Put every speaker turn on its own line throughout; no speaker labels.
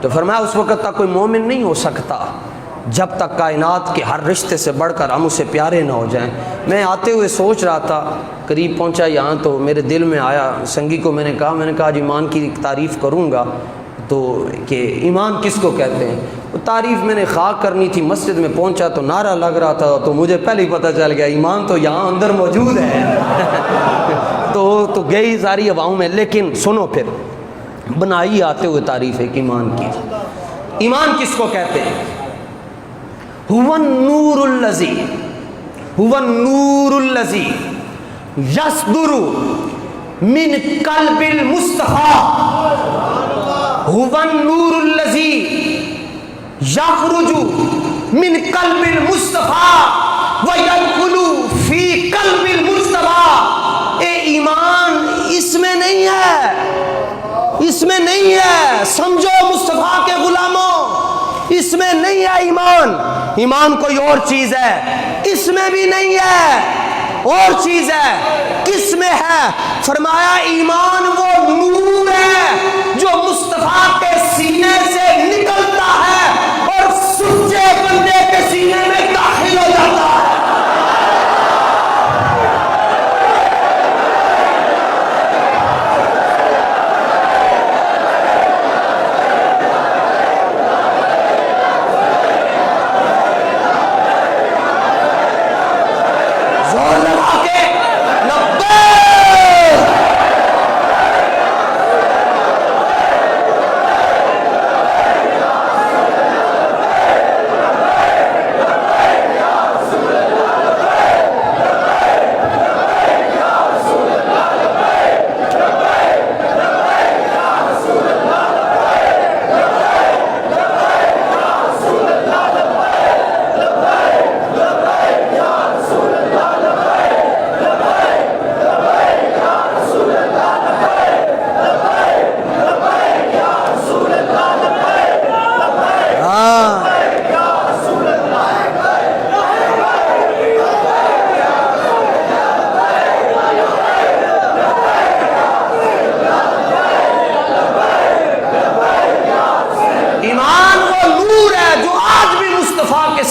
تو فرمایا اس وقت تک کوئی مومن نہیں ہو سکتا جب تک کائنات کے ہر رشتے سے بڑھ کر ہم اسے پیارے نہ ہو جائیں۔ میں آتے ہوئے سوچ رہا تھا، قریب پہنچا یہاں تو میرے دل میں آیا، سنگی کو میں نے کہا آج ایمان کی تعریف کروں گا تو کہ ایمان کس کو کہتے ہیں۔ وہ تعریف میں نے خاک کرنی تھی، مسجد میں پہنچا تو نعرہ لگ رہا تھا تو مجھے پہلے ہی پتہ چل گیا ایمان تو یہاں اندر موجود ہے۔ تو گئی ساری ہواؤں میں، لیکن سنو پھر بنائی آتے ہوئے تعریف ایک ایمان کی۔ ایمان کس کو کہتے ہیں؟ هو النور الذی یصدر من قلب المصطفی، هو النور الذی یخرج من قلب المصطفی ویدخل فی قلب المصطفی۔ اے ایمان اس میں نہیں ہے، اس میں نہیں ہے، سمجھو مصطفیٰ کے غلاموں، اس میں نہیں ہے ایمان۔ ایمان کوئی اور چیز ہے، اس میں بھی نہیں ہے، اور چیز ہے۔ کس میں ہے؟ فرمایا ایمان وہ نور ہے جو مصطفیٰ کے سینے سے نکلتا ہے اور سچے بندے کے سینے میں داخل ہو جاتا ہے۔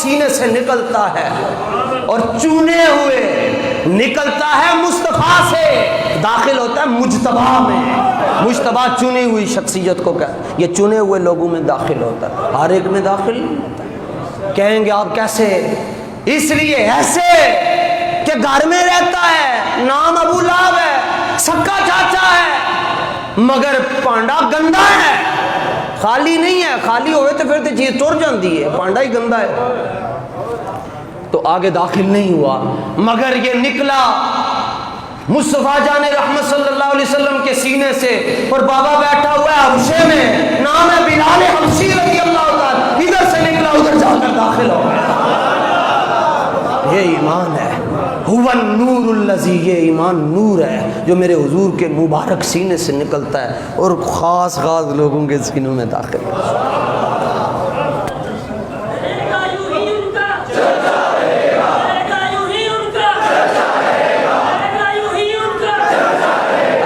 سینے سے نکلتا ہے اور چنے ہوئے نکلتا ہے مصطفیٰ سے، داخل ہوتا ہے مجتبیٰ میں۔ مجتبیٰ چنی ہوئی شخصیت کو یہ چنے ہوئے لوگوں میں داخل ہوتا ہے، ہر ایک میں داخل نہیں ہوتا۔ کہیں گے آپ کیسے؟ اس لیے ایسے کہ گھر میں رہتا ہے، نام ابو لہب ہے، سکا چاچا ہے، مگر پانڈا گندا ہے، خالی نہیں ہے۔ خالی ہوئے تو پھر تو چیز ٹر جاندی ہے، پانڈا ہی گندا ہے، تو آگے داخل نہیں ہوا۔ مگر یہ نکلا مصطفیٰ جان رحمت صلی اللہ علیہ وسلم کے سینے سے، اور بابا بیٹھا ہوا ہے حبشے میں، نام ہے بلال حبشی رضی اللہ تعالیٰ، ادھر سے نکلا ادھر جا کر داخل ہو گیا۔ یہ ایمان ہے، هو النور الذی، یہ ایمان نور ہے جو میرے حضور کے مبارک سینے سے نکلتا ہے اور خاص لوگوں کے سینوں میں داخل ہے۔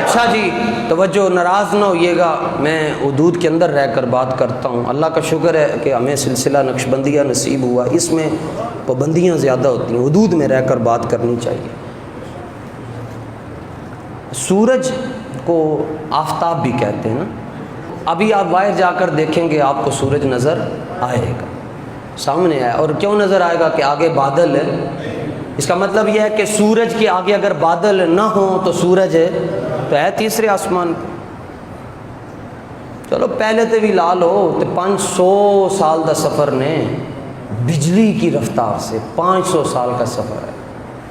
اچھا جی، توجہ، ناراض نہ ہوئیے گا، میں حدود کے اندر رہ کر بات کرتا ہوں۔ اللہ کا شکر ہے کہ ہمیں سلسلہ نقشبندیہ نصیب ہوا، اس میں پابندیاں زیادہ ہوتی ہیں، حدود میں رہ کر بات کرنی چاہیے۔ سورج کو آفتاب بھی کہتے ہیں نا، ابھی آپ باہر جا کر دیکھیں گے آپ کو سورج نظر آئے گا، سامنے آئے، اور کیوں نظر آئے گا کہ آگے بادل ہے۔ اس کا مطلب یہ ہے کہ سورج کے آگے اگر بادل نہ ہوں تو سورج ہے تو ہے تیسرے آسمان پہ۔ چلو پہلے تو بھی لا لو تو 500 سال دا سفر نے بجلی کی رفتار سے 500 سال کا سفر ہے۔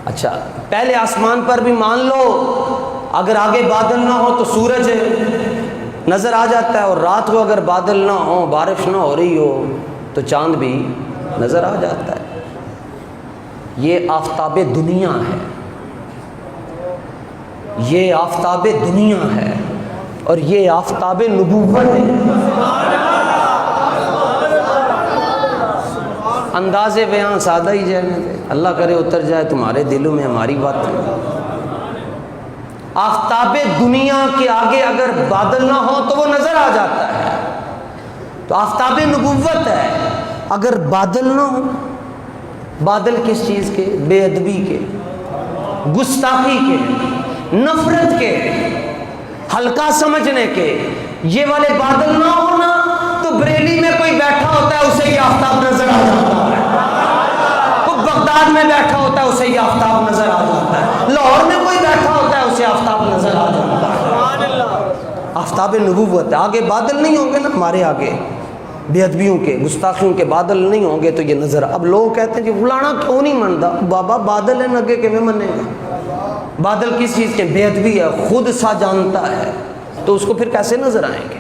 اچھا پہلے آسمان پر بھی مان لو اگر آگے بادل نہ ہو تو سورج نظر آ جاتا ہے، اور رات کو اگر بادل نہ ہو، بارش نہ ہو رہی ہو تو چاند بھی نظر آ جاتا ہے۔ یہ آفتاب دنیا ہے، یہ آفتاب دنیا ہے، اور یہ آفتاب نبوت ہے۔ انداز بیان سادہ ہی جانے دے، اللہ کرے اتر جائے تمہارے دلوں میں ہماری بات۔ آفتاب دنیا کے آگے اگر بادل نہ ہو تو وہ نظر آ جاتا ہے، تو آفتاب نبوت ہے. اگر بادل نہ ہو، بادل کس چیز کے؟ بے ادبی کے، گستاخی کے، نفرت کے، ہلکا سمجھنے کے، یہ والے بادل نہ ہونا تو بریلی میں کوئی بیٹھا ہوتا ہے اسے یہ آفتاب نظر آ جاتا ہے، کوئی بغداد میں بیٹھا ہوتا ہے اسے یہ آفتاب نظر آ جاتا ہے، لاہور میں کوئی بیٹھا ہوتا ہے اسے آفتاب نظر آ جاتا ہے. آفتاب نبوت ہے. آگے بادل نہیں ہوں گے نا ہمارے آگے، بے ادبیوں کے، گستاخیوں کے بادل نہیں ہوں گے تو یہ نظر. اب لوگ کہتے ہیں جی فلانا کیوں نہیں منتا؟ بابا بادل ہے نگے کہ میں منے گا؟ بادل کس چیز کے؟ بے ادبی ہے، خود سا جانتا ہے، تو اس کو پھر کیسے نظر آئیں گے؟